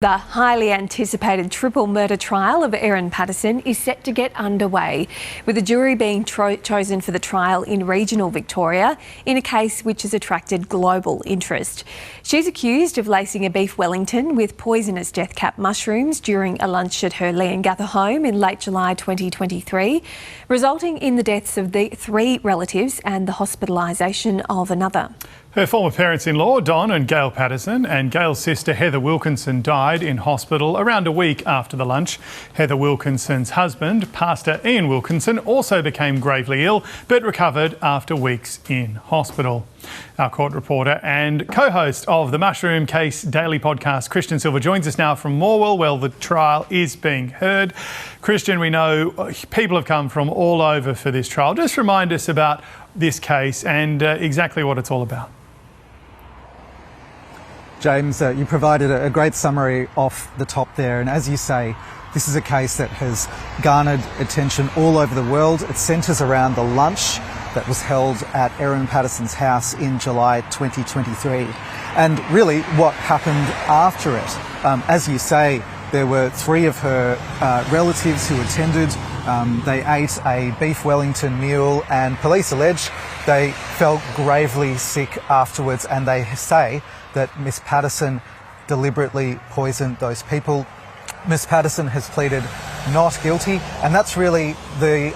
The highly anticipated triple murder trial of Erin Patterson is set to get underway, with a jury being chosen for the trial in regional Victoria in a case which has attracted global interest. She's accused of lacing a beef Wellington with poisonous death cap mushrooms during a lunch at her Leongatha home in late July 2023, resulting in the deaths of the 3 relatives and the hospitalisation of another. Her former parents-in-law, Don and Gail Patterson, and Gail's sister, Heather Wilkinson, died in hospital around a week after the lunch. Heather Wilkinson's husband, Pastor Ian Wilkinson, also became gravely ill but recovered after weeks in hospital. Our court reporter and co-host of the Mushroom Case Daily podcast, Christian Silver, joins us now from Morwell. Well, the trial is being heard. Christian, we know people have come from all over for this trial. Just remind us about this case and exactly what it's all about. James, you provided a great summary off the top there, and as you say, this is a case that has garnered attention all over the world. It centres around the lunch that was held at Erin Patterson's house in July 2023, and really what happened after it. As you say, there were 3 of her relatives who attended. They ate a beef Wellington meal, and police allege they felt gravely sick afterwards, and they say that Miss Patterson deliberately poisoned those people. Miss Patterson has pleaded not guilty, and that's really the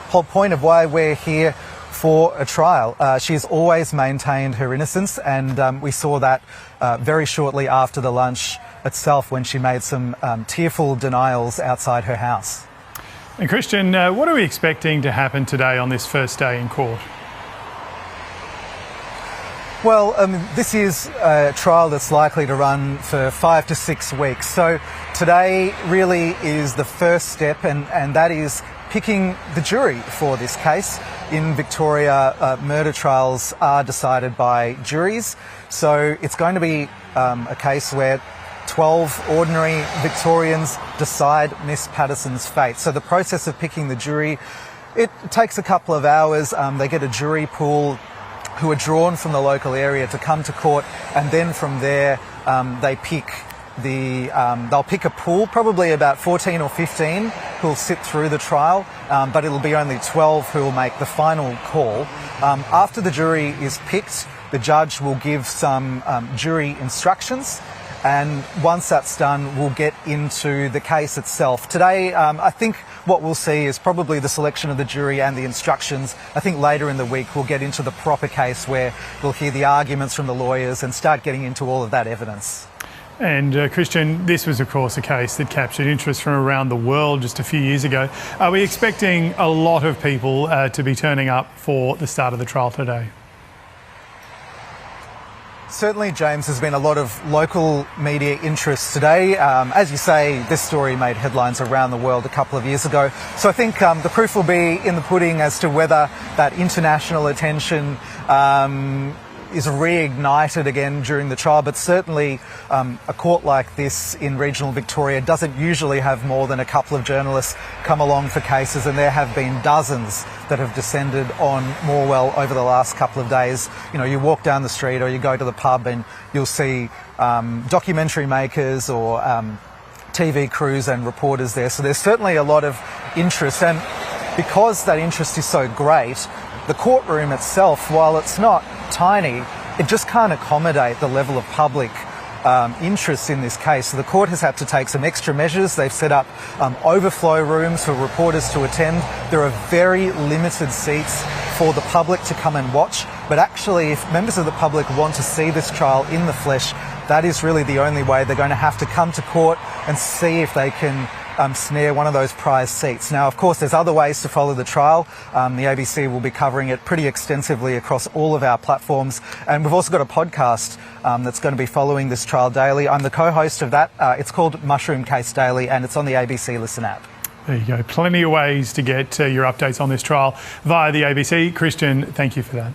whole point of why we're here for a trial. She has always maintained her innocence, and we saw that very shortly after the lunch itself when she made some tearful denials outside her house. And Christian, what are we expecting to happen today on this first day in court? Well, this is a trial that's likely to run for 5 to 6 weeks. So today really is the first step, and that is picking the jury for this case. In Victoria, murder trials are decided by juries. So it's going to be a case where 12 ordinary Victorians decide Miss Patterson's fate. So the process of picking the jury, it takes a couple of hours. They get a jury pool who are drawn from the local area to come to court, and then from there they pick they'll pick a pool, probably about 14 or 15 who'll sit through the trial, but it'll be only 12 who will make the final call. After the jury is picked, the judge will give some jury instructions, and once that's done, we'll get into the case itself. Today, I think what we'll see is probably the selection of the jury and the instructions. I think later in the week we'll get into the proper case where we'll hear the arguments from the lawyers and start getting into all of that evidence. And Christian, this was of course a case that captured interest from around the world just a few years ago. Are we expecting a lot of people to be turning up for the start of the trial today? Certainly, James, there's been a lot of local media interest today. As you say, this story made headlines around the world a couple of years ago. So I think the proof will be in the pudding as to whether that international attention is reignited again during the trial. But certainly a court like this in regional Victoria doesn't usually have more than a couple of journalists come along for cases, and there have been dozens that have descended on Morwell over the last couple of days. You know, you walk down the street or you go to the pub and you'll see documentary makers or TV crews and reporters there. So there's certainly a lot of interest, and because that interest is so great, the courtroom itself, while it's not tiny, it just can't accommodate the level of public interest in this case. So the court has had to take some extra measures. They've set up overflow rooms for reporters to attend. There are very limited seats for the public to come and watch, but actually if members of the public want to see this trial in the flesh, that is really the only way. They're going to have to come to court and see if they can snare one of those prize seats. Now, of course, there's other ways to follow the trial. The ABC will be covering it pretty extensively across all of our platforms, and we've also got a podcast that's going to be following this trial daily. I'm the co-host of that. It's called Mushroom Case Daily, and it's on the ABC Listen app. There you go. Plenty of ways to get your updates on this trial via the ABC. Christian, thank you for that.